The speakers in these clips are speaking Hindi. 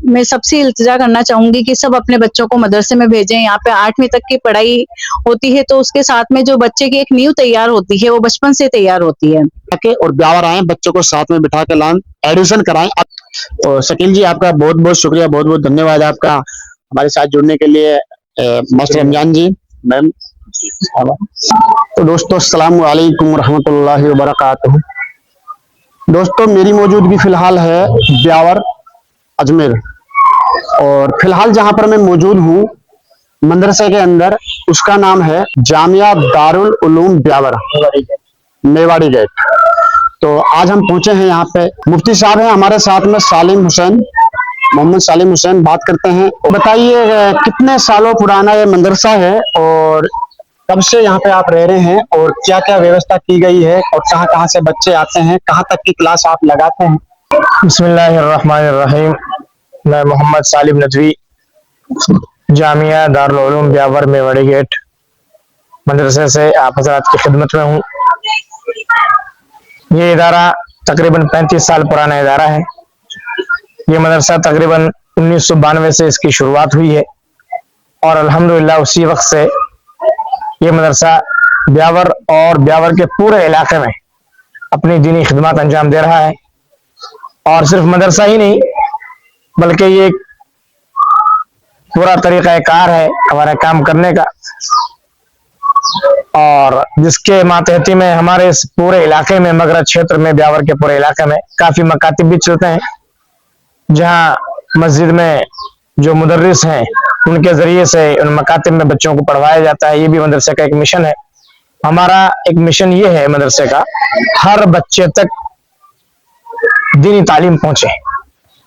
मैं सबसे इल्तिजा करना चाहूंगी कि सब अपने बच्चों को मदरसे में भेजें। यहाँ पे 8वीं तक की पढ़ाई होती है, तो उसके साथ में जो बच्चे की एक नींव तैयार होती है वो बचपन से तैयार होती है। और ब्यावर आए, बच्चों को साथ में बिठा के लाएं, एडमिशन कराएं। और शकील जी, आपका बहुत बहुत शुक्रिया, बहुत बहुत धन्यवाद आपका हमारे साथ जुड़ने के लिए। मास्टर रमजान जी, मैम। तो दोस्तों, अस्सलाम वालेकुम रहमतुल्लाहि व बरकातहू। दोस्तों, मेरी मौजूदगी फिलहाल है ब्यावर अजमेर, और फिलहाल जहां पर मैं मौजूद हूँ मदरसे के अंदर, उसका नाम है जामिया दारुल उलूम ब्यावर, मेवाड़ी गेट। तो आज हम पहुंचे हैं यहाँ पे, मुफ्ती साहब हैं हमारे साथ में, सालिम हुसैन, मोहम्मद सालिम हुसैन। बात करते हैं। बताइए, कितने सालों पुराना ये मदरसा है और कब से यहाँ पे आप रह रहे हैं, और क्या क्या व्यवस्था की गई है, और कहाँ कहाँ से बच्चे आते हैं, कहाँ तक की क्लास आप लगाते हैं? बिस्मिल्लाहिर्रहमानिर्रहीम। मैं मोहम्मद सालिम नदवी, जामिया दारुल उलूम ब्यावर मेवाड़ी गेट मदरसे से आप हज़रात की खिदमत में हूँ। ये इदारा तकरीबन 35 साल पुराना इदारा है। ये मदरसा तकरीबन 1992 से इसकी शुरुआत हुई है, और अल्हम्दुलिल्लाह उसी वक्त से ये मदरसा ब्यावर और ब्यावर के पूरे इलाके में अपनी दीनी खिदमत अंजाम दे रहा है। और सिर्फ मदरसा ही नहीं, बल्कि ये पूरा तरीका कार है हमारे काम करने का, और जिसके मातहती में हमारे इस पूरे इलाके में, मगरज क्षेत्र में, ब्यावर के पूरे इलाके में काफी मकातिब भी चलते हैं, जहां मस्जिद में जो मुदर्रिस हैं उनके जरिए से उन मकातिब में बच्चों को पढ़वाया जाता है। ये भी मदरसे का एक मिशन है। हमारा एक मिशन ये है मदरसे का, हर बच्चे तक दीनी तालीम पहुंचे।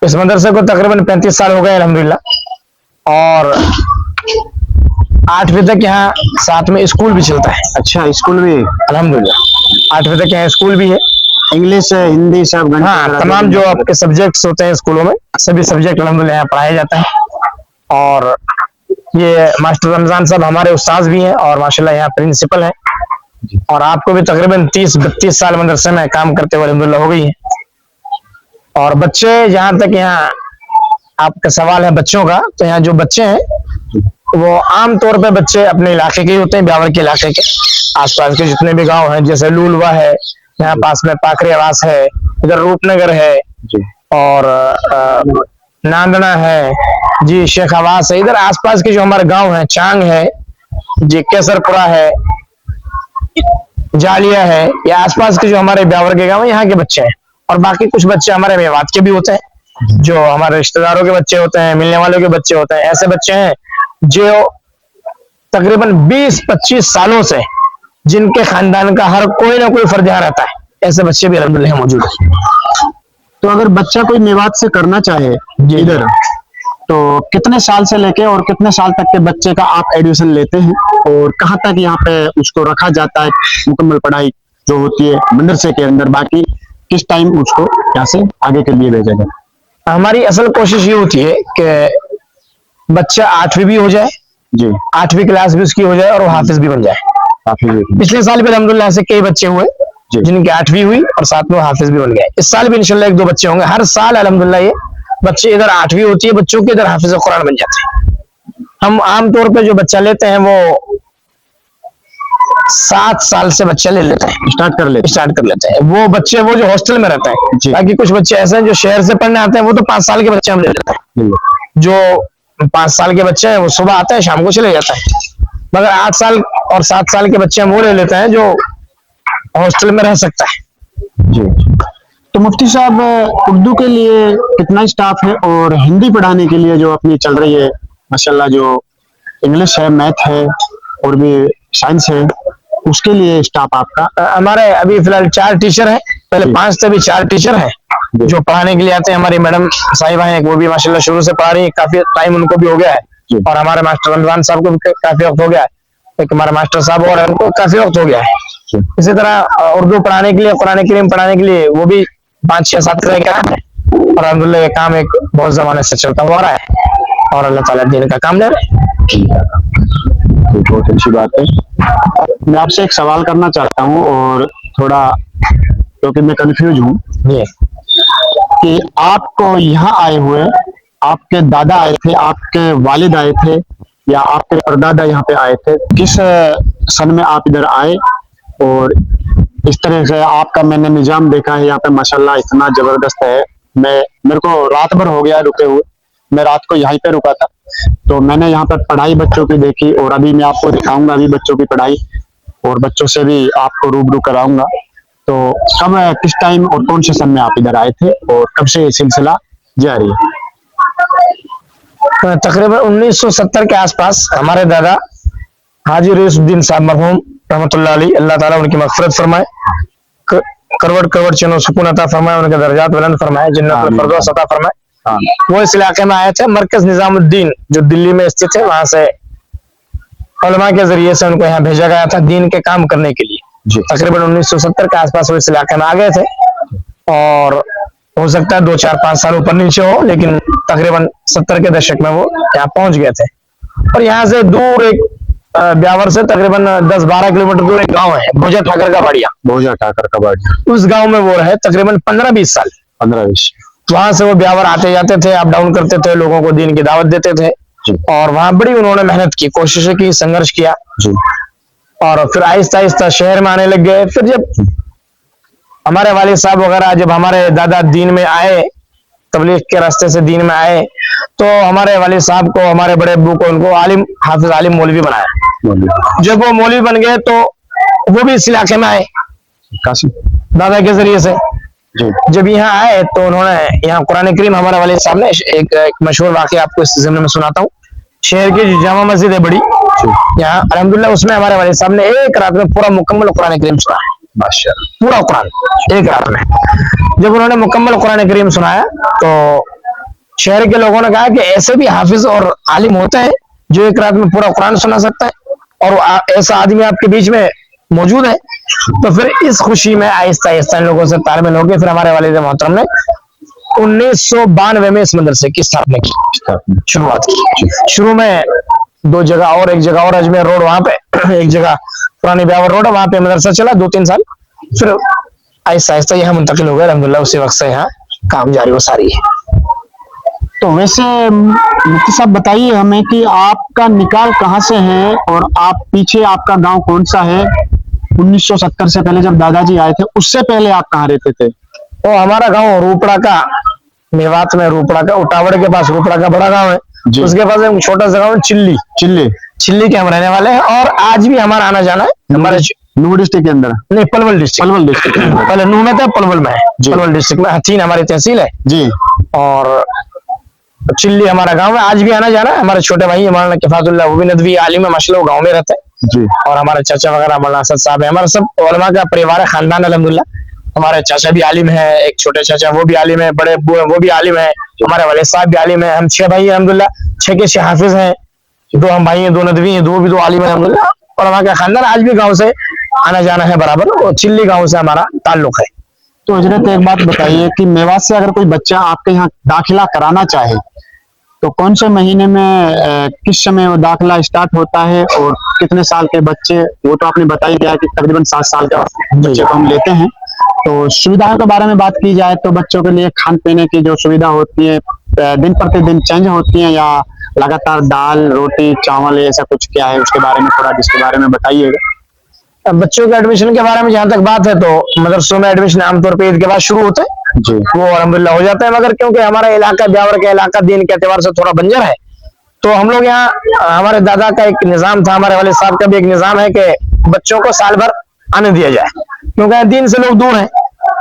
इस मदरसे को तकरीबन 35 साल हो गए अल्हम्दुलिल्लाह, और 8वीं तक यहाँ साथ में स्कूल भी चलता है। अच्छा, स्कूल भी? अल्हम्दुलिल्लाह 8वीं तक यहाँ स्कूल भी है। इंग्लिश, हिंदी सब? हाँ, तमाम जो आपके सब्जेक्ट्स होते हैं स्कूलों में, सभी सब्जेक्ट अल्हम्दुलिल्लाह यहाँ पढ़ाया जाता है। और ये मास्टर रमजान साहब हमारे उस्ताद भी हैं, और माशाल्लाह यहाँ प्रिंसिपल हैं। और आपको भी तकरीबन 30-32 साल मदरसे में काम करते हुए अल्हम्दुलिल्लाह हो गई है। और बच्चे, जहाँ तक यहाँ आपका सवाल है बच्चों का, तो यहाँ जो बच्चे हैं वो आम तौर पे बच्चे अपने इलाके के ही होते हैं, ब्यावर के इलाके के आसपास के जितने भी गांव हैं, जैसे लूलवा है, यहाँ पास में पाखरी आवास है, इधर रूपनगर है, और नांदना है जी, शेख आवास है, इधर आसपास के जो हमारे गांव हैं, चांग है जी, केसरपुरा है, जालिया है, या आसपास के जो हमारे ब्यावर के गांव है, यहाँ के बच्चे हैं। और बाकी कुछ बच्चे हमारे मेवात के भी होते हैं, जो हमारे रिश्तेदारों के बच्चे होते हैं, मिलने वालों के बच्चे होते हैं। ऐसे बच्चे हैं जो तकरीबन 20-25 सालों से जिनके खानदान का हर कोई ना कोई फर्ज यहाँ रहता है, ऐसे बच्चे भी अल्हम्दुलिल्लाह मौजूद है। तो अगर बच्चा कोई मेवात से करना चाहे इधर, तो कितने साल से लेके और कितने साल तक के बच्चे का आप एडमिशन लेते हैं, और कहाँ तक यहाँ पे उसको रखा जाता है, मुकम्मल पढ़ाई जो होती है मदरसे के अंदर, बाकी किस टाइम उसको यहाँ से आगे के लिए भेजा जाए? हमारी असल कोशिश ये होती है कि बच्चा 8वीं भी हो जाए जी, 8वीं क्लास भी उसकी हो जाए, और वो हाफिज भी बन जाए। पिछले साल भी अल्हम्दुलिल्लाह से कई बच्चे हुए जिनकी 8वीं हुई और साथ में हाफिज भी बन गए। इस साल भी इंशाल्लाह 1-2 बच्चे होंगे। हर साल अल्हम्दुलिल्लाह ये बच्चे, इधर 8वीं होती है बच्चों के, इधर हाफिज कुरान बन जाते हैं। हम आमतौर पे जो बच्चा लेते हैं वो 7 साल से बच्चा ले लेते हैं, स्टार्ट कर लेते हैं। वो बच्चे वो जो हॉस्टल में रहते हैं, बाकी कुछ बच्चे ऐसे हैं जो शहर से पढ़ने आते हैं, वो तो 5 साल के बच्चे हम ले लेते हैं। जो 5 साल के बच्चे हैं वो सुबह आते हैं, शाम को चले जाते हैं। मगर 8 साल और 7 साल के बच्चे हम वो ले लेते हैं जो हॉस्टल में रह सकता है जी। तो मुफ्ती साहब, उर्दू के लिए कितना स्टाफ है, और हिंदी पढ़ाने के लिए जो अपनी चल रही है माशाल्लाह, जो इंग्लिश है, मैथ है, और भी साइंस है, उसके लिए स्टाफ आपका? हमारे अभी फिलहाल 4 टीचर हैं। पहले 5 थे, अभी 4 टीचर हैं जो पढ़ाने के लिए आते हैं। हमारी मैडम साहिबा हैं, वो भी माशाल्लाह शुरू से पढ़ा रही है, काफी टाइम उनको भी हो गया है। और हमारे मास्टर रमजान साहब को भी काफी वक्त हो गया है। एक हमारे मास्टर साहब और उनको काफी वक्त हो गया है। इसी तरह उर्दू पढ़ाने के लिए, कुरान करीम पढ़ाने के लिए वो भी 5-6-7 तरह का है। और अल्हम्दुलिल्लाह ये काम एक बहुत जमाने से चलता हुआ रहा है, और अल्लाह ताला दीन का काम ले रहे हैं। बहुत अच्छी बात है। मैं आपसे एक सवाल करना चाहता हूँ, और थोड़ा क्योंकि मैं कंफ्यूज हूँ कि आपको यहाँ आए हुए आपके दादा आए थे, आपके वालिद आए थे, या आपके परदादा यहाँ पे आए थे? किस सन में आप इधर आए? और इस तरह से आपका मैंने निजाम देखा है यहाँ पे, माशाल्लाह इतना जबरदस्त है। मेरे को रात भर हो गया रुके हुए, मैं रात को यहीं पे रुका था, तो मैंने यहाँ पर पढ़ाई बच्चों की देखी, और अभी मैं आपको दिखाऊंगा अभी बच्चों की पढ़ाई, और बच्चों से भी आपको रूबरू कराऊंगा। तो कब, किस टाइम और कौन से सन में आप इधर आए थे, और कब से ये सिलसिला जारी है? तकरीबन 1970 के आसपास हमारे दादा हाजी रईसुद्दीन साहब मरहूम रहमतुल्लाह अलैह, अल्लाह ताला उनकी मग़फ़िरत फरमाए, करवट करवट चनो सुकून अता फरमाए, उनके दर्जात बुलंद फरमाए, जन्नत में फिरदौस अता फरमाए। वो इस इलाके में आए थे, मरकज निजामुद्दीन जो दिल्ली में स्थित है, वहां से उलमा के जरिए से उनको यहाँ भेजा गया था दीन के काम करने के लिए। तकरीबन 1970 के आसपास वो इस इलाके में आ गए थे, और हो सकता है 2, 4, 5 साल ऊपर नीचे हो, लेकिन तकरीबन 70 के दशक में वो यहाँ पहुंच गए थे। और यहाँ से दूर एक ब्यावर से तकरीबन 10-12 किलोमीटर दूर एक गांव है, भोजा ठाकर का बाड़िया। भोजा ठाकर का बाड़िया, उस गांव में वो रहे तकरीबन 15-20 साल। 15-20। वहां से वो ब्यावर आते जाते थे, अप डाउन करते थे, लोगों को दीन की दावत देते थे, और वहां बड़ी उन्होंने मेहनत की, कोशिशें की, संघर्ष किया, और फिर आहिस्ता आहिस्ता शहर में आने लग गए। फिर जब हमारे वालिद साहब वगैरह, जब हमारे दादा दीन में आए, तबलीग के रास्ते से दीन में आए, तो हमारे वालिद साहब को, हमारे बड़े अब्बू को, उनको आलिम, हाफिज आलिम मौलवी बनाया। जब वो मौलवी बन गए तो वो भी इस इलाके में आए दादा के जरिए से। जब यहाँ आए तो उन्होंने यहाँ कुरान करीम, हमारे वालिद साहब ने एक मशहूर वाक़या आपको इस ज़िम्मे में सुनाता हूँ। शहर की जो जामा मस्जिद है बड़ी यहाँ, अल्हम्दुलिल्लाह उसमें हमारे वालिद साहब ने एक रात में पूरा मुकम्मल कुरान करीम सुना है, माशाअल्लाह, पूरा कुरान एक रात में। जब उन्होंने मुकम्मल कुरान करीम सुनाया तो शहर के लोगों ने कहा कि ऐसे भी हाफिज और आलिम होते हैं जो एक रात में पूरा कुरान सुना सकता है, और ऐसा आदमी आपके बीच में मौजूद है। तो फिर इस खुशी में आहिस्ता आहिस्ता इन लोगों से तालमेल हो गए। फिर हमारे वालिद मोहतरम ने 1992 में इस मदरसे की स्थापना की, शुरुआत की। शुरू में 2 जगह, और एक जगह और अजमेर रोड, वहां पे एक जगह पुरानी ब्यावर रोड है, वहां पे मदरसा चला 2-3 साल। फिर आहिस्ता आहिस्ता यहाँ मुंतकिल हो गए, अल्हम्दुलिल्लाह उसी वक्त से यहाँ काम जारी व सारी है। तो वैसे मुफ्ती साहब बताइए हमें कि आपका निकाल कहाँ से है, और आप पीछे आपका गांव कौन सा है? 1970 से पहले जब दादाजी आए थे, उससे पहले आप कहाँ रहते थे? तो हमारा गांव रूपड़ा का, मेवात में रूपड़ा का, उटावड़ के पास रूपड़ा का बड़ा गांव है, उसके पास एक छोटा सा गांव चिल्ली चिल्ली के हम रहने वाले हैं। और आज भी हमारा आना जाना है हमारे नूह डिस्ट्रिक्ट के अंदर, नहीं पलवल डिस्ट्रिक्ट पहले नूह में था, पलवल में है, पलवल डिस्ट्रिक्ट में हथीन हमारी तहसील है जी। और चिल्ली हमारा गांव है, आज भी आना जाना है। हमारे छोटे भाई मौलाना किफायतुल्लाह, वो भी नदवी आलिम है माशाल्लाह, गांव में रहते हैं जी। और हमारे चाचा वगैरह मौलाना असद साहब है, हमारा सब उलमा का परिवार है, खानदान अल्हम्दुलिल्लाह। हमारे चाचा भी आलिम है, एक छोटे चाचा वो भी आलिम है, बड़े अब्बू है वो भी आलिम है, हमारे वालिद साहब भी आलिम है। हम 6 भाई हैं अल्हम्दुलिल्लाह, 6 के 6 हाफिज हैं, 2 हम भाई हैं, 2 नदवी हैं, 2 आलिम है अल्हम्दुलिल्लाह। और हमारा खानदान आज भी गाँव से आना जाना है बराबर, और चिल्ली गाँव से हमारा ताल्लुक है। तो हजरत एक बात बताइए कि मेवात से अगर कोई बच्चा आपके यहाँ दाखिला कराना चाहे तो कौन से महीने में, किस समय वो दाखिला स्टार्ट होता है, और कितने साल के बच्चे, वो तो आपने बता ही दिया कि तकरीबन 7 साल का बच्चे को हम लेते हैं। तो सुविधाओं के बारे में बात की जाए तो बच्चों के लिए खान पीने की जो सुविधा होती है दिन प्रतिदिन चेंज होती है, या लगातार दाल रोटी चावल ऐसा कुछ क्या है, उसके बारे में थोड़ा जिसके बारे में बताइएगा। बच्चों के एडमिशन के बारे में जहाँ तक बात है तो मदरसों में एडमिशन आमतौर पर ईद के बाद शुरू होते हैं जी, वो अल्हम्दुलिल्लाह हो जाता है। मगर क्योंकि हमारा इलाका ब्यावर का इलाका दीन के एतबार से थोड़ा बंजर है, तो हम लोग यहाँ, हमारे दादा का एक निजाम था, हमारे वाले साहब का भी एक निजाम है कि बच्चों को साल भर आने दिया जाए, क्योंकि दीन से लोग दूर हैं।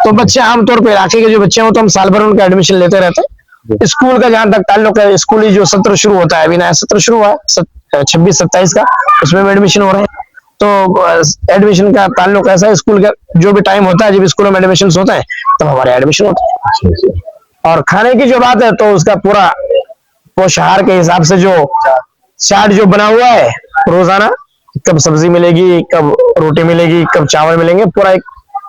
तो बच्चे आमतौर पर इलाके के जो बच्चे हो तो हम साल भर उनका एडमिशन लेते रहते हैं। स्कूल का जहाँ तक ताल्लुक है, स्कूली जो सत्र शुरू होता है, अभी नया सत्र शुरू हुआ है 26-27 का, उसमें भी एडमिशन हो रहे हैं। तो एडमिशन का ताल्लुक ऐसा है, स्कूल का जो भी टाइम होता है, जब स्कूलों में एडमिशन होते हैं तब हमारे एडमिशन होते हैं। और खाने की जो बात है तो उसका पूरा पोषाहार के हिसाब से जो चार्ट जो बना हुआ है रोजाना, कब सब्जी मिलेगी, कब रोटी मिलेगी, कब चावल मिलेंगे, पूरा एक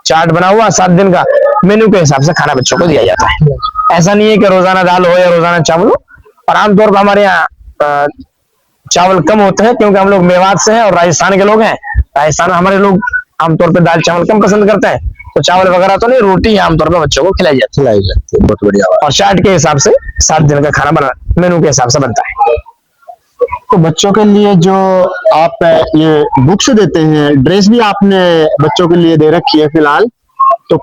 चार्ट बना हुआ 7 दिन का मेन्यू के हिसाब से खाना बच्चों को दिया जाता है। ऐसा नहीं है कि रोजाना दाल हो या रोजाना चावल हो। और आमतौर पर हमारे यहाँ चावल कम होते हैं, क्योंकि हम लोग मेवात से हैं और राजस्थान के लोग हैं। राजस्थान में हमारे लोग आमतौर पर दाल चावल कम पसंद करते हैं, तो चावल वगैरह तो नहीं, रोटी आमतौर पर बच्चों को खिलाई जाती खिलाई जाती है, बहुत बढ़िया बात। है और चार्ट के हिसाब से 7 दिन का खाना बना मेनू के हिसाब से बनता है। तो बच्चों के लिए जो आप ये बुक्स देते हैं, ड्रेस भी आपने बच्चों के लिए दे रखी है फिलहाल, तो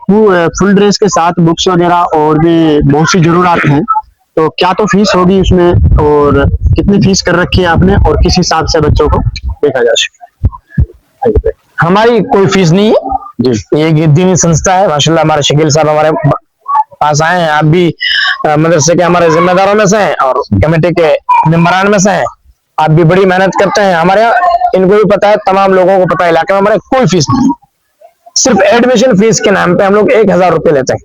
फुल ड्रेस के साथ बुक्स वगैरह और भी बहुत सी जरूरत हैं, तो क्या तो फीस होगी उसमें, और कितनी फीस कर रखी है आपने, और किस हिसाब से बच्चों को देखा जा सकता है? हमारी कोई फीस नहीं है जी, ये एक दीनी संस्था है माशाल्लाह। हमारे शकील साहब हमारे पास आए हैं, आप भी मदरसे के हमारे जिम्मेदारों में से हैं और कमेटी के मेंबरान में से हैं। आप भी बड़ी मेहनत करते हैं हमारे यहाँ, इनको भी पता है, तमाम लोगों को पता है, इलाके में हमारे कोई फीस नहीं, सिर्फ एडमिशन फीस के नाम पे हम लोग 1000 रुपए लेते हैं,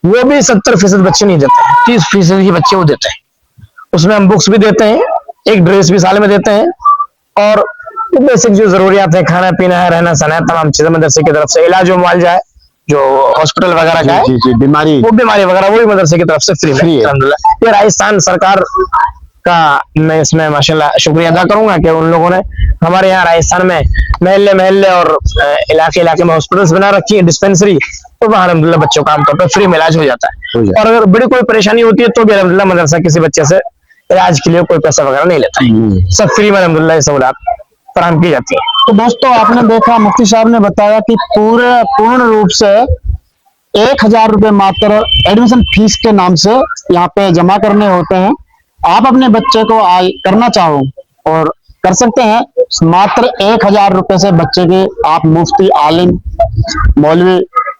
वो भी 70% बच्चे नहीं देते हैं, 30% ही बच्चे वो देते हैं। उसमें हम बुक्स भी देते हैं, एक ड्रेस भी साल में देते हैं, और बेसिक जो जरूरियात है, खाना पीना है, रहना सहना है, तमाम चीजें मदरसे की तरफ से, इलाज मुआवजा है जो हॉस्पिटल वगैरह का है, जी जी, बीमारी वो बीमारी वगैरह वो भी मदरसे की तरफ से फ्री फ्री है। अल्हम्दुलिल्लाह। ये राजस्थान सरकार का मैं इसमें माशाल्लाह शुक्रिया अदा करूंगा कि उन लोगों ने हमारे यहाँ राजस्थान में महल्ले महल्ले और इलाके इलाके में हॉस्पिटल्स बना रखी है, डिस्पेंसरी, तो वहाँ अल्हम्दुलिल्लाह बच्चों का आमतौर पर फ्री में इलाज हो जाता है। और अगर बड़ी कोई परेशानी होती है तो भी अल्हम्दुलिल्लाह मदरसा किसी बच्चे से इलाज के लिए कोई पैसा वगैरह नहीं लेता है, सब फ्री में अल्हम्दुलिल्लाह सहूलियत फराहम की जाती है। तो दोस्तों, आपने देखा मुफ्ती साहब ने बताया कि पूर्ण रूप से 1000 रुपए मात्र एडमिशन फीस के नाम से यहाँ पे जमा करने होते हैं। आप अपने बच्चे को करना चाहो और कर सकते हैं, मात्र 1000 रुपए से बच्चे के आप मुफ्ती, आलिम, मौलवी,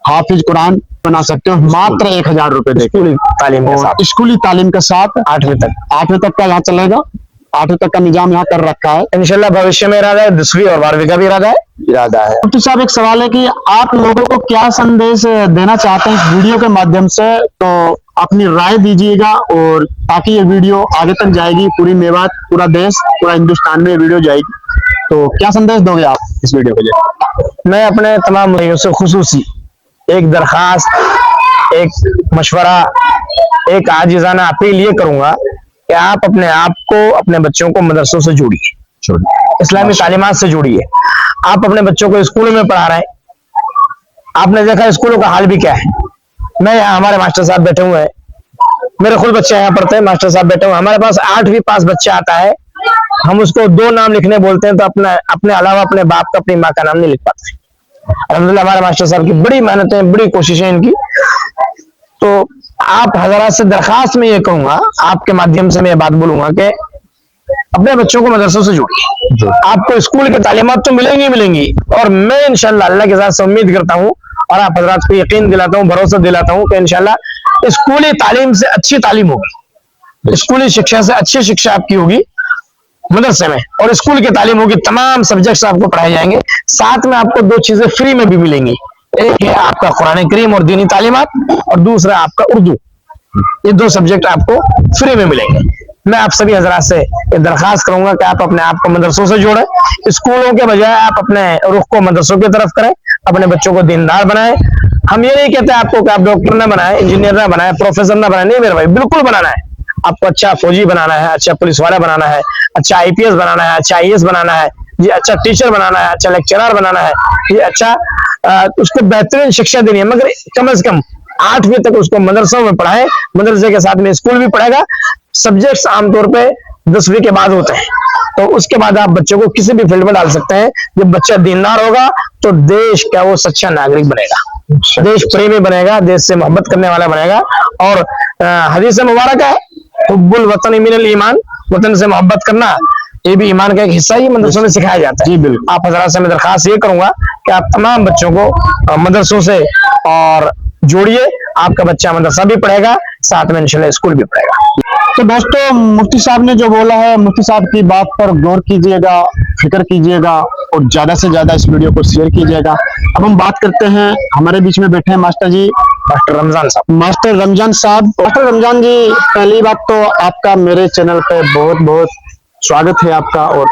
हाफिज कुरान बना सकते हो, मात्र 1000 रुपए देके। स्कूली तालीम के साथ, और स्कूली तालीम के साथ 8वीं तक का यहाँ चलेगा, 8वीं तक का निजाम यहाँ कर रखा है। इंशाल्लाह भविष्य में इरादा है 10वीं और 12वीं का भी इरादा है। मुफ्ती साहब, एक सवाल है कि आप लोगों को क्या संदेश देना चाहते हैं इस वीडियो के माध्यम से, तो अपनी राय दीजिएगा, और ताकि ये वीडियो आगे तक जाएगी, पूरी मेवात, पूरा देश, पूरा हिंदुस्तान में ये वीडियो जाएगी, तो क्या संदेश दोगे आप इस वीडियो के लिए? मैं अपने तमाम भाइयों से खुसूसी एक दरखास्त, एक मशवरा, एक आजिज़ाना अपील ये करूंगा कि आप अपने आप को, अपने बच्चों को मदरसों से जोड़िए, इस्लामी तालीमात से जोड़िए। आप अपने बच्चों को स्कूलों में पढ़ा रहे हैं, आपने देखा स्कूलों का हाल भी क्या है। मैं यहाँ, हमारे मास्टर साहब बैठे हुए हैं, मेरे खुद बच्चे यहाँ पढ़ते हैं, मास्टर साहब बैठे हुए हैं, हमारे पास 8वीं पास बच्चा आता है, हम उसको 2 नाम लिखने बोलते हैं तो अपने अलावा अपने बाप का, अपनी माँ का नाम नहीं लिख पाते। अल्हम्दुलिल्लाह हमारे मास्टर साहब की बड़ी मेहनत है, बड़ी कोशिशें इनकी। तो आप हजरात से दरखास्त में ये कहूंगा, आपके माध्यम से मैं ये बात बोलूंगा कि अपने बच्चों को मदरसों से जोड़िए। आपको स्कूल की तालीमात तो मिलेंगी, और मैं इंशाल्लाह अल्लाह के साथ से उम्मीद करता हूँ और आप हजरात को यकीन दिलाता हूँ, भरोसा दिलाता हूँ कि इंशाल्लाह स्कूली तालीम से अच्छी तालीम होगी, स्कूली शिक्षा से अच्छी शिक्षा आपकी होगी मदरसे में, और स्कूल की तालीम होगी, तमाम सब्जेक्ट्स आपको पढ़ाए जाएंगे। साथ में आपको 2 चीजें फ्री में भी मिलेंगी, एक है आपका कुरान करीम और दीनी तालीमात, और दूसरा आपका उर्दू। ये 2 सब्जेक्ट आपको फ्री में मिलेंगे। मैं आप सभी हजरात से ये दरखास्त करूंगा कि आप अपने आप को मदरसों से जोड़ें, स्कूलों के बजाय आप अपने रुख को मदरसों की तरफ करें, अपने बच्चों को दीनदार बनाएं। हम ये नहीं कहते आपको कि आप डॉक्टर ना बनाए, इंजीनियर ना बनाए, प्रोफेसर ना बनाए, नहीं मेरे भाई, बिल्कुल बनाना है आपको। अच्छा फौजी बनाना है, अच्छा पुलिस वाला बनाना है, अच्छा IPS बनाना है, अच्छा IAS बनाना है जी, अच्छा टीचर बनाना है, अच्छा लेक्चरर बनाना है जी, अच्छा उसको बेहतरीन शिक्षा देनी है, मगर कम से कम 8वीं तक उसको मदरसों में पढ़ाए, मदरसे के साथ में स्कूल भी पढ़ेगा। सब्जेक्ट्स आमतौर पे 10वीं के बाद होते हैं, तो उसके बाद आप बच्चों को किसी भी फील्ड में डाल सकते हैं। जब बच्चा दीनदार होगा तो देश का वो सच्चा नागरिक बनेगा, देश प्रेमी बनेगा, देश से मोहब्बत करने वाला बनेगा। और हदीस मुबारक है, हुब्बुल वतन मिनल ईमान, वतन से मोहब्बत करना ये भी ईमान का एक हिस्सा ही मदरसों में सिखाया जाता है। जी बिल्कुल। आप हजरात से मैं दरखास्त ये करूंगा कि आप तमाम बच्चों को मदरसों से और जोड़िए, आपका बच्चा मदरसा भी पढ़ेगा, साथ में इंशाल्लाह स्कूल भी पढ़ेगा। तो दोस्तों, मुफ्ती साहब ने जो बोला है, मुफ्ती साहब की बात पर गौर कीजिएगा, फिक्र कीजिएगा, और ज्यादा से ज्यादा इस वीडियो को शेयर कीजिएगा। अब हम बात करते हैं, हमारे बीच में बैठे हैं मास्टर जी, मास्टर रमजान साहब। मास्टर रमजान साहब। मास्टर रमजान जी, पहली बात तो आपका मेरे चैनल पे बहुत बहुत स्वागत है आपका, और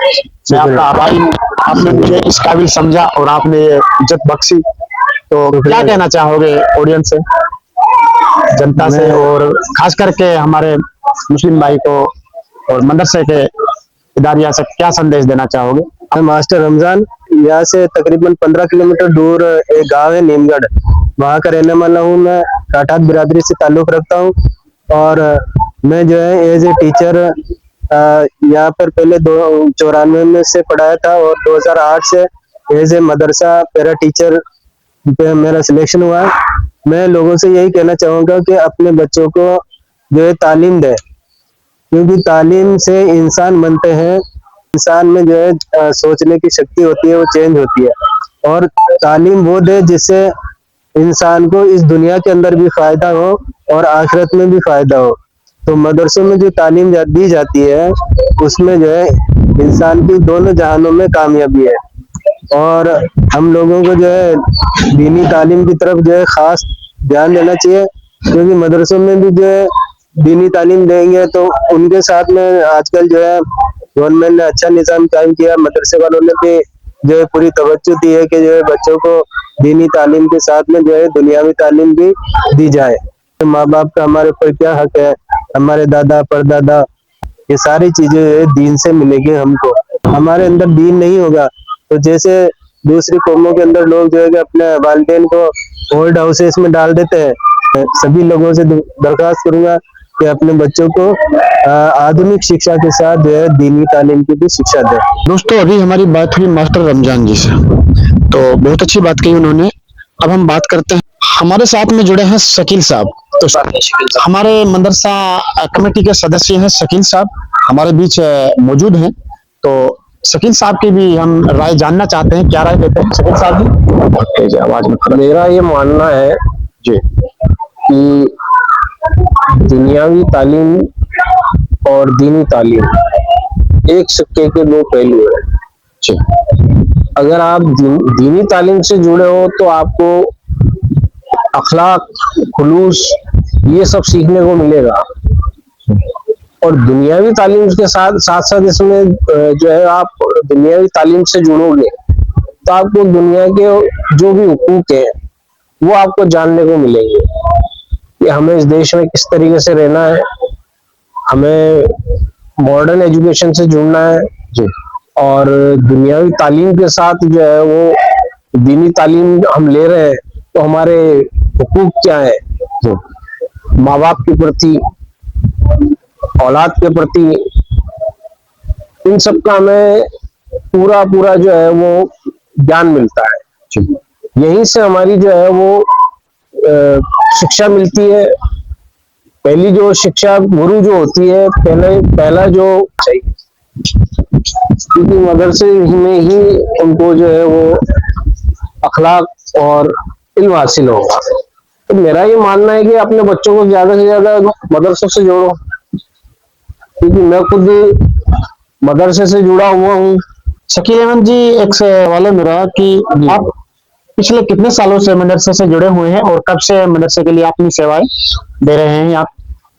मैं आपका आभारी हूँ। आपने मुझे इस काबिल समझा और आपने ये इज्जत बख्शी, तो क्या कहना चाहोगे ऑडियंस से, जनता से, और खास करके हमारे मुस्लिम भाई को और मदरसे के इदारिया से क्या संदेश देना चाहोगे? मैं मास्टर रमजान, यहाँ से तकरीबन 15 किलोमीटर दूर एक गांव है नीमगढ़, वहाँ का रहने वाला हूँ। मैं राठात बिरादरी से ताल्लुक़ रखता हूँ और मैं जो है एज ए टीचर यहाँ पर पहले 94 में से पढ़ाया था और 2008 से as a madrasa para teacher पे मेरा सिलेक्शन हुआ है। मैं लोगों से यही कहना चाहूँगा कि अपने बच्चों को जो है तालीम दें, क्योंकि तालीम से इंसान बनते हैं। इंसान में जो है सोचने की शक्ति होती है, वो चेंज होती है। और तालीम वो दे जिससे इंसान को इस दुनिया के अंदर भी फायदा हो और आखिरत में भी फायदा हो। तो मदरसों में जो तालीम दी जाती है उसमें जो है इंसान की दोनों जहानों में कामयाबी है। और हम लोगों को जो है दीनी तालीम की तरफ जो है खास ध्यान देना चाहिए, क्योंकि मदरसों में भी जो है दीनी तालीम देंगे तो उनके साथ में आजकल जो है गवर्नमेंट ने अच्छा निज़ाम कायम किया। मदरसे वालों ने भी जो है पूरी तवज्जो दी है कि जो है बच्चों को दीनी तालीम के साथ में जो है दुनियावी तालीम भी दी जाए। तो माँ बाप का हमारे ऊपर क्या हक है, हमारे दादा परदादा ये सारी चीजें जो है दीन से मिलेगी हमको। हमारे अंदर दीन नहीं होगा तो जैसे दूसरी कौमों के अंदर लोग जो है कि अपने वालिदैन को ओल्ड हाउसेस में डाल देते हैं। सभी लोगों से दरख्वास्त करूंगा कि अपने बच्चों को आधुनिक शिक्षा के साथ जो है दीनी तालीम की भी शिक्षा दें। दोस्तों अभी हमारी बात हुई मास्टर रमजान जी से, तो बहुत अच्छी बात कही उन्होंने। अब हम बात करते हैं, हमारे साथ में जुड़े हैं शकील साहब। तो हमारे मदरसा कमेटी के सदस्य हैं शकील साहब, हमारे बीच मौजूद हैं। तो शकील साहब की भी हम राय जानना चाहते हैं, क्या राय देते हैं शकील साहब जी? आवाज में मेरा ये मानना है जी कि दुनियावी तालीम और दीनी तालीम एक सिक्के के दो पहलू है। जी अगर आप दीनी तालीम से जुड़े हो तो आपको अखलाक, खुलूस ये सब सीखने को मिलेगा। और दुनियावी तालीम के साथ साथ इसमें जो है आप दुनियावी तालीम से जुड़ोगे तो आपको दुनिया के जो भी हुकूक है वो आपको जानने को मिलेंगे कि हमें इस देश में किस तरीके से रहना है, हमें मॉडर्न एजुकेशन से जुड़ना है जी और दुनियावी तालीम के साथ जो है वो दीनी तालीम हम ले रहे हैं तो हमारे हुकूक क्या है माँ बाप के प्रति, औलाद के प्रति, इन सब का हमें पूरा जो है वो ज्ञान मिलता है। यहीं से हमारी जो है वो शिक्षा मिलती है। पहली जो शिक्षा गुरु जो होती है, पहला जो चाहिए, क्योंकि मदरसे में ही उनको जो है वो अखलाक और इल्म हासिल होगा। तो मेरा ये मानना है कि अपने बच्चों को ज्यादा से ज्यादा मदरसों से जोड़ो, क्योंकि मैं खुद मदरसे से जुड़ा हुआ हूँ। शकील अहमद जी, एक सवाल है मेरा कि आप पिछले कितने सालों से मदरसे से जुड़े हुए हैं और कब से मदरसे के लिए अपनी सेवाएं दे रहे हैं आप?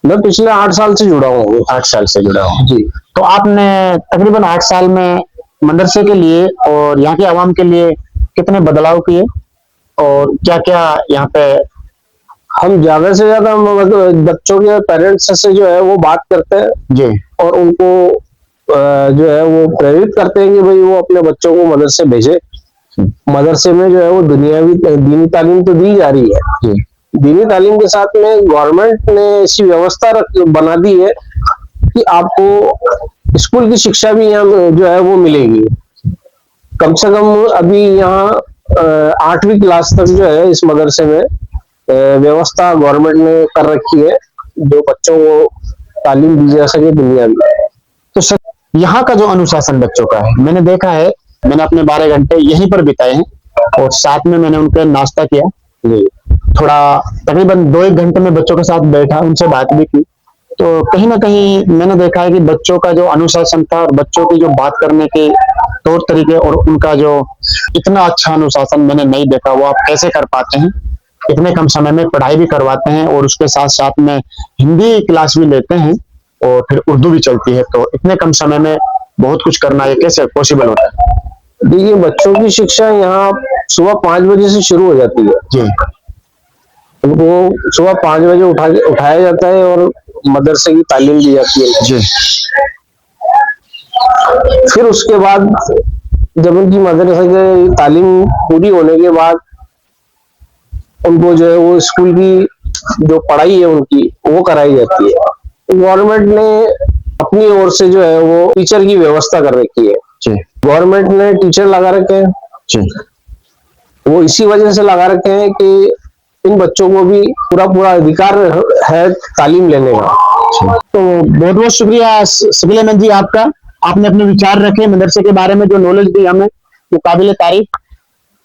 मैं पिछले 8 साल से जुड़ा हूँ। 8 साल से जुड़ा हूँ जी। तो आपने तकरीबन 8 साल में मदरसे के लिए और यहाँ के आवाम के लिए कितने बदलाव किए और क्या क्या यहाँ पे? हम ज्यादा से ज्यादा बच्चों के पेरेंट्स से जो है वो बात करते हैं जी और उनको जो है वो प्रेरित करते हैं कि भाई वो अपने बच्चों को मदरसे भेजे। मदरसे में जो है वो दीनी तालीम तो दी जा रही है जी दीनी तालीम के साथ में गवर्नमेंट ने ऐसी व्यवस्था बना दी है कि आपको स्कूल की शिक्षा भी यहाँ जो है वो मिलेगी। कम से कम अभी यहाँ 8वीं क्लास तक जो है इस मदरसे में व्यवस्था गवर्नमेंट ने कर रखी है, जो बच्चों को तालीम दी जा सके दुनिया में। तो सर यहाँ का जो अनुशासन बच्चों का है, मैंने देखा है, मैंने अपने 12 घंटे यहीं पर बिताए हैं और साथ में मैंने उनके नाश्ता किया, थोड़ा तकरीबन 2-1 घंटे में बच्चों के साथ बैठा, उनसे बात भी की। तो कहीं ना कहीं मैंने देखा है कि बच्चों का जो अनुशासन था और बच्चों की जो बात करने के तौर तरीके और उनका जो इतना अच्छा अनुशासन मैंने नहीं देखा। वो आप कैसे कर पाते हैं? इतने कम समय में पढ़ाई भी करवाते हैं और उसके साथ साथ में हिंदी क्लास भी लेते हैं और फिर उर्दू भी चलती है, तो इतने कम समय में बहुत कुछ करना ये कैसे पॉसिबल होता है? देखिए, बच्चों की शिक्षा यहाँ सुबह 5 बजे से शुरू हो जाती है जी। उनको सुबह 5 बजे उठाया जाता है और मदरसे की तालीम दी जाती है जी। फिर उसके बाद जब उनकी मदरसे की तालीम पूरी होने के बाद उनको जो है वो स्कूल की जो पढ़ाई है उनकी वो कराई जाती है। गवर्नमेंट ने अपनी ओर से जो है वो टीचर की व्यवस्था कर रखी है। जी गवर्नमेंट ने टीचर लगा रखे हैं, जी वो इसी वजह से लगा रखे हैं कि इन बच्चों को भी पूरा पूरा अधिकार है तालीम लेने का। तो बहुत बहुत शुक्रिया शकील अहमद जी आपका, आपने अपने विचार रखे मदरसे के बारे में, जो नॉलेज दी हमें वो काबिल तारीफ।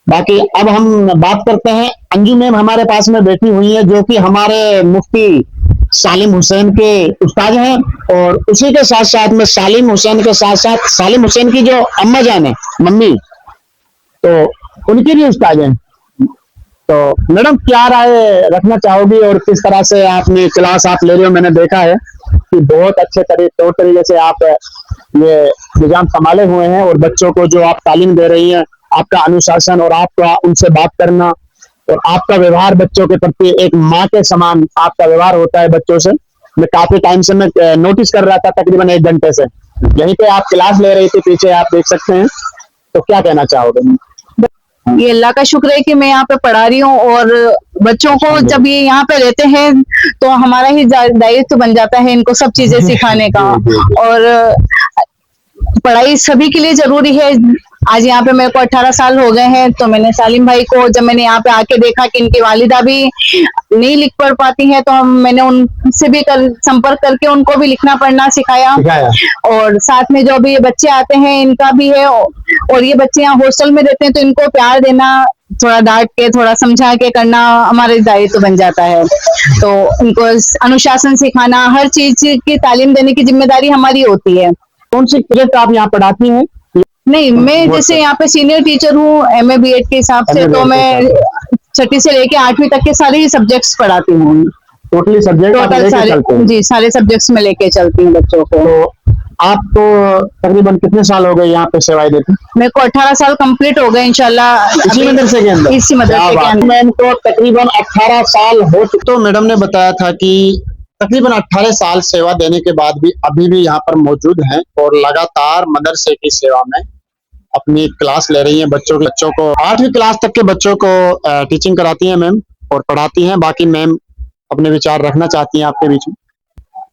बाकी अब हम बात करते हैं, अंजू मैम हमारे पास में बैठी हुई है जो कि हमारे मुफ्ती सालिम हुसैन के उस्ताद हैं, और उसी के साथ साथ में सालिम हुसैन के साथ साथ सालिम हुसैन की जो अम्मा जान है मम्मी, तो उनकी भी उस्ताद हैं। तो मैडम क्या राय रखना चाहोगी और किस तरह से आपने क्लास आप ले रहे हो? मैंने देखा है कि बहुत अच्छे तौर तरीके से आप ये निजाम संभाले हुए हैं, और बच्चों को जो आप तालीम दे रही हैं, आपका अनुशासन और आपका उनसे बात करना और आपका व्यवहार बच्चों के प्रति एक माँ के समान आपका व्यवहार होता है बच्चों से। मैं काफी टाइम से मैं नोटिस कर रहा था, तकरीबन 1 घंटे से यहीं पे आप क्लास ले रही थी, पीछे आप देख सकते हैं। तो क्या कहना चाहोगे? ये अल्लाह का शुक्र है कि मैं यहाँ पे पढ़ा रही हूँ, और बच्चों को जब ये यहाँ पे रहते हैं तो हमारा ही दायित्व बन जाता है इनको सब चीजें सिखाने का। और पढ़ाई सभी के लिए जरूरी है। आज यहाँ पे मेरे को 18 साल हो गए हैं, तो मैंने सालिम भाई को जब मैंने यहाँ पे आके देखा कि इनकी वालिदा भी नहीं लिख पढ़ पाती हैं, तो मैंने उनसे भी संपर्क करके उनको भी लिखना पढ़ना सिखाया। और साथ में जो भी ये बच्चे आते हैं इनका भी है, और ये बच्चे यहाँ हॉस्टल में रहते हैं तो इनको प्यार देना, थोड़ा डांट के थोड़ा समझा के करना हमारे दायित्व बन जाता है। तो इनको अनुशासन सिखाना, हर चीज की तालीम देने की जिम्मेदारी हमारी होती है। कौन सी सब्जेक्ट आप यहाँ पढ़ाती हैं? नहीं, मैं जैसे यहाँ पे सीनियर टीचर हूँ MA BEd के हिसाब से, तो मैं 6ठी से लेके 8वीं तक के सारे ही सब्जेक्ट्स पढ़ाती हूँ। टोटली सब्जेक्ट टोटल सारे, जी सारे सब्जेक्ट्स में लेके चलती हूँ बच्चों को। तो आपको तकरीबन कितने साल हो गए यहाँ पे सेवाएं देते? मेरे को 18 साल कंप्लीट हो गए इंशाल्लाह, इसी मदरसे के अंदर? इसी मदरसे के अंदर। मैम को तकरीबन 18 साल हो चुके। तो मैडम ने बताया था कि तकरीबन 18 साल सेवा देने के बाद भी अभी भी यहाँ पर मौजूद हैं, और लगातार मदरसे की सेवा में अपनी क्लास ले रही हैं। बच्चों को 8वीं क्लास तक के बच्चों को टीचिंग कराती हैं मैम, और पढ़ाती हैं। बाकी मैम अपने विचार रखना चाहती हैं आपके बीच में।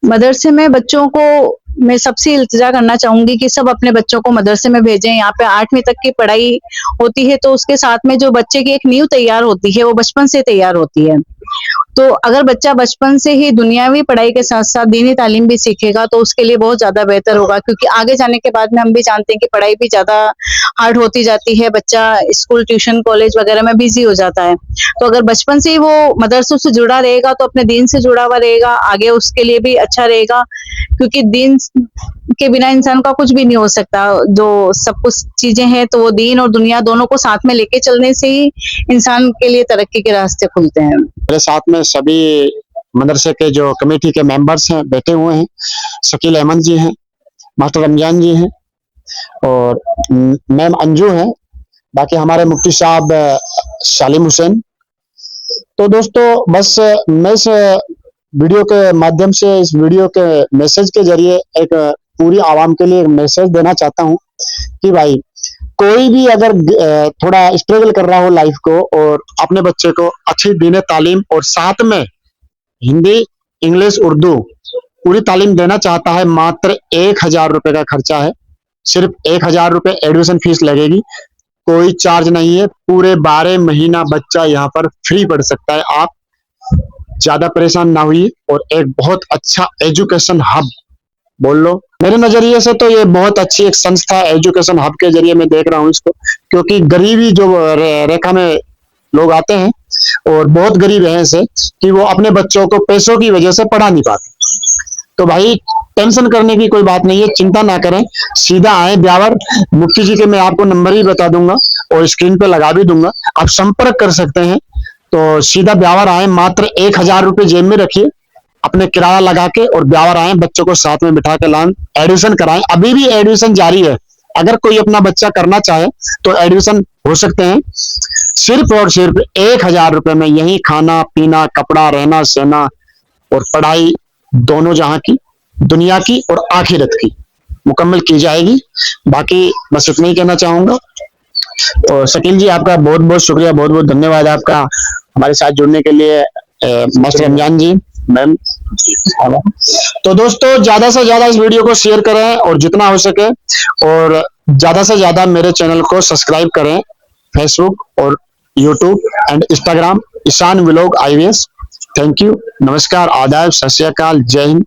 मदरसे में बच्चों को मैं सबसे इल्तिजा करना चाहूंगी कि सब अपने बच्चों को मदरसे में भेजें। यहाँ पे 8वीं तक की पढ़ाई होती है, तो उसके साथ में जो बच्चे की एक नींव तैयार होती है वो बचपन से तैयार होती है। तो अगर बच्चा बचपन से ही दुनियावी पढ़ाई के साथ साथ दीनी तालीम भी सीखेगा तो उसके लिए बहुत ज्यादा बेहतर होगा, क्योंकि आगे जाने के बाद में हम भी जानते हैं कि पढ़ाई भी ज्यादा हार्ड होती जाती है, बच्चा स्कूल ट्यूशन कॉलेज वगैरह में बिजी हो जाता है। तो अगर बचपन से ही वो मदरसों से जुड़ा रहेगा तो अपने दीन से जुड़ा हुआ रहेगा, आगे उसके लिए भी अच्छा रहेगा, क्योंकि दीन के बिना इंसान का कुछ भी नहीं हो सकता। जो सब कुछ चीजें हैं तो वो दीन और दुनिया दोनों को साथ में लेके चलने से ही इंसान के लिए तरक्की के रास्ते खुलते हैं। मेरे साथ में सभी मदरसे के जो कमेटी के मेंबर्स हैं बैठे हुए हैं। शकील अहमद जी हैं, मास्टर रमजान जी हैं, और मैम अंजू हैं, बाकी हमारे मुफ्ती साहब सालिम हुसैन। तो दोस्तों बस मैं इस वीडियो के माध्यम से, इस वीडियो के मैसेज के जरिए एक पूरी आवाम के लिए मैसेज देना चाहता हूँ कि भाई कोई भी अगर थोड़ा स्ट्रगल कर रहा हो लाइफ को, और अपने बच्चे को अच्छी दीन तालीम और साथ में हिंदी इंग्लिश उर्दू पूरी तालीम देना चाहता है, मात्र 1000 रुपए का खर्चा है। सिर्फ 1000 रुपए एडमिशन फीस लगेगी, कोई चार्ज नहीं है। पूरे 12 महीना बच्चा यहाँ पर फ्री पढ़ सकता है। आप ज्यादा परेशान ना हुई, और एक बहुत अच्छा एजुकेशन हब बोल लो। मेरे नजरिए से तो ये बहुत अच्छी एक संस्था एजुकेशन हब के जरिए मैं देख रहा हूँ इसको, क्योंकि गरीबी जो रेखा में लोग आते हैं और बहुत गरीब हैं ऐसे कि वो अपने बच्चों को पैसों की वजह से पढ़ा नहीं पाते। तो भाई टेंशन करने की कोई बात नहीं है, चिंता ना करें, सीधा आए ब्यावर। मुफ्ती जी के मैं आपको नंबर ही बता दूंगा और स्क्रीन पे लगा भी दूंगा, आप संपर्क कर सकते हैं। तो सीधा ब्यावर आए, मात्र 1000 रुपए जेब में रखिए, अपने किराया लगा के और ब्यावर आए, बच्चों को साथ में बिठा के लाएं, एडमिशन कराएं। अभी भी एडमिशन जारी है, अगर कोई अपना बच्चा करना चाहे तो एडमिशन हो सकते हैं। सिर्फ और सिर्फ 1000 रुपए में यही खाना पीना कपड़ा रहना सहना और पढ़ाई दोनों जहां की, दुनिया की और आखिरत की मुकम्मल की जाएगी। बाकी बस इतना ही कहना चाहूंगा। और शकील जी आपका बहुत बहुत शुक्रिया, बहुत बहुत धन्यवाद आपका हमारे साथ जुड़ने के लिए मास्टर रमजान जी, मैम। तो दोस्तों ज्यादा से ज्यादा इस वीडियो को शेयर करें और जितना हो सके, और ज्यादा से ज्यादा मेरे चैनल को सब्सक्राइब करें, फेसबुक और YouTube and Instagram Ishan vlog IVS। Thank you, नमस्कार, आदाब, सत श्री अकाल, जय हिंद।